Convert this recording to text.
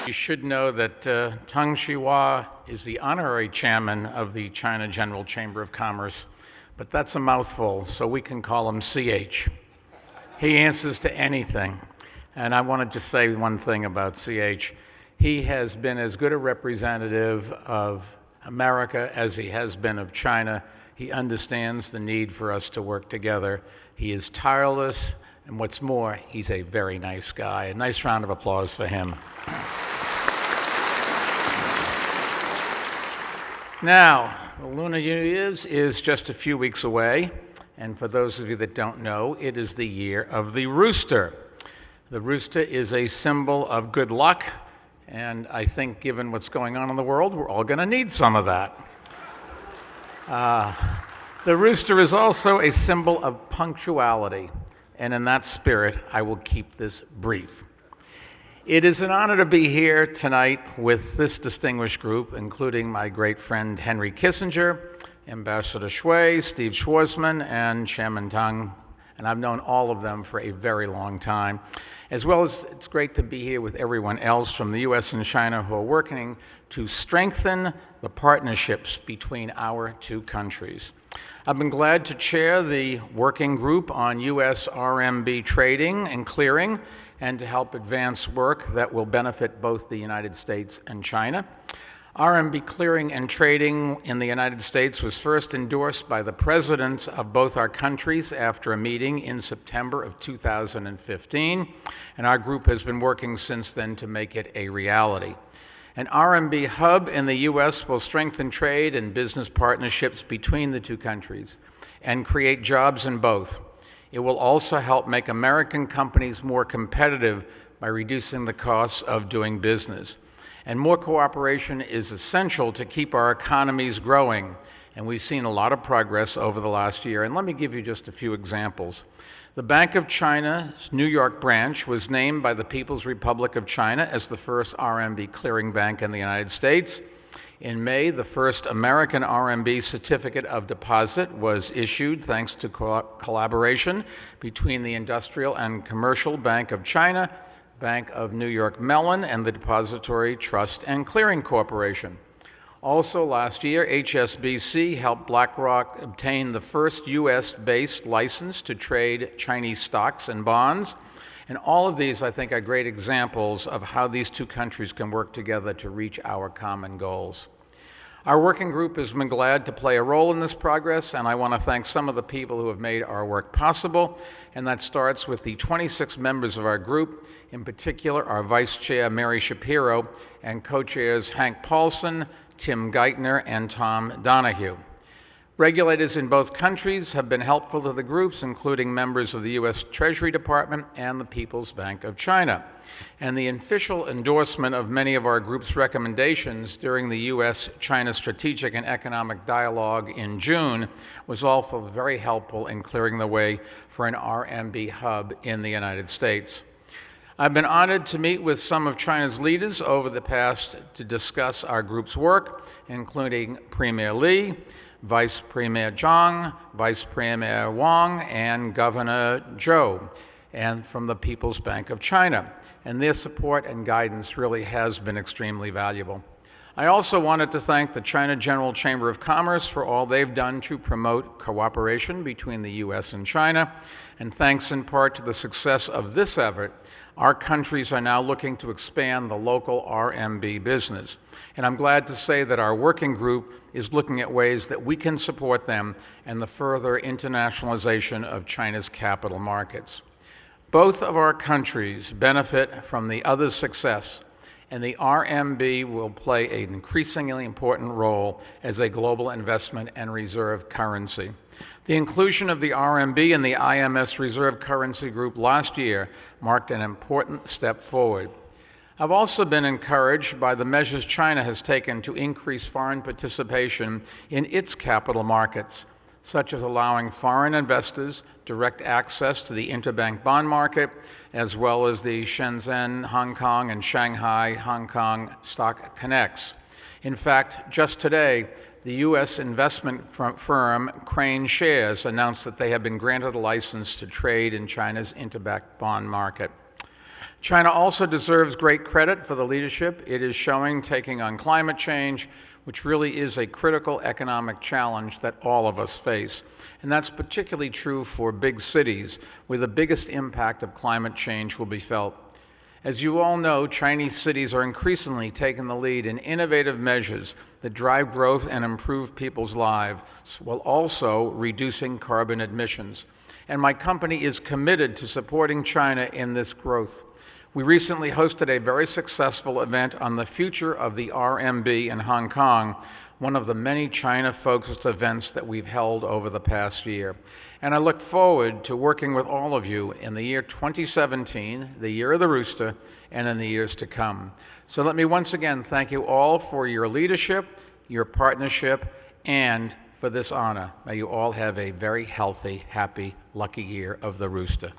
You should know that Teng Shihua is the honorary chairman of the China General Chamber of Commerce, but that's a mouthful, so we can call him CH. He answers to anything. And I want to just say one thing about CH. He has been as good a representative of America as he has been of China. He understands the need for us to work together. He is tireless, and what's more, he's a very nice guy. A nice round of applause for him. Now, the Lunar New Year's is just a few weeks away, and for those of you that don't know, it is the year of the rooster. The rooster is a symbol of good luck, and I think given what's going on in the world, we're all going to need some of that. The rooster is also a symbol of punctuality, and in that spirit, I will keep this brief. It is an honor to be here tonight with this distinguished group, including my great friend Henry Kissinger, Ambassador Shui, Steve Schwarzman, and Chairman Teng, and I've known all of them for a very long time. As well as it's great to be here with everyone else from the US and China who are working to strengthen the partnerships between our two countries. I've been glad to chair the working group on US RMB trading and clearing and to help advance work that will benefit both the United States and China. RMB clearing and trading in the United States was first endorsed by the presidents of both our countries after a meeting in September of 2015, and our group has been working since then to make it a reality. An RMB hub in the U.S. will strengthen trade and business partnerships between the two countries and create jobs in both. It will also help make American companies more competitive by reducing the costs of doing business. And more cooperation is essential to keep our economies growing. And we've seen a lot of progress over the last year. And let me give you just a few examples. The Bank of China's New York branch was named by the People's Republic of China as the first RMB clearing bank in the United States. In May, the first American RMB certificate of deposit was issued thanks to collaboration between the Industrial and Commercial Bank of China, Bank of New York Mellon, and the Depository Trust and Clearing Corporation. Also last year, HSBC helped BlackRock obtain the first US-based license to trade Chinese stocks and bonds. And all of these, I think, are great examples of how these two countries can work together to reach our common goals. Our working group has been glad to play a role in this progress, and I want to thank some of the people who have made our work possible, and that starts with the 26 members of our group, in particular our Vice Chair, Mary Shapiro, and co-chairs Hank Paulson, Tim Geithner, and Tom Donahue. Regulators in both countries have been helpful to the groups, including members of the U.S. Treasury Department and the People's Bank of China. And the official endorsement of many of our group's recommendations during the U.S.-China Strategic and Economic Dialogue in June was also very helpful in clearing the way for an RMB hub in the United States. I've been honored to meet with some of China's leaders over the past to discuss our group's work, including Premier Li, Vice Premier Zhang, Vice Premier Wang, and Governor Zhou, and from the People's Bank of China. And their support and guidance really has been extremely valuable. I also wanted to thank the China General Chamber of Commerce for all they've done to promote cooperation between the U.S. and China. And thanks in part to the success of this effort, our countries are now looking to expand the local RMB business. And I'm glad to say that our working group is looking at ways that we can support them and the further internationalization of China's capital markets. Both of our countries benefit from the other's success, and the RMB will play an increasingly important role as a global investment and reserve currency. The inclusion of the RMB in the IMS Reserve Currency Group last year marked an important step forward. I've also been encouraged by the measures China has taken to increase foreign participation in its capital markets, such as allowing foreign investors direct access to the interbank bond market, as well as the Shenzhen, Hong Kong, and Shanghai, Hong Kong stock connects. In fact, just today, the U.S. investment firm Crane Shares announced that they have been granted a license to trade in China's interbank bond market. China also deserves great credit for the leadership it is showing taking on climate change, which really is a critical economic challenge that all of us face. And that's particularly true for big cities, where the biggest impact of climate change will be felt. As you all know, Chinese cities are increasingly taking the lead in innovative measures that drive growth and improve people's lives, while also reducing carbon emissions. And my company is committed to supporting China in this growth. We recently hosted a very successful event on the future of the RMB in Hong Kong, one of the many China-focused events that we've held over the past year. And I look forward to working with all of you in the year 2017, the year of the rooster, and in the years to come. So let me once again thank you all for your leadership, your partnership, and for this honor. May you all have a very healthy, happy, lucky year of the rooster.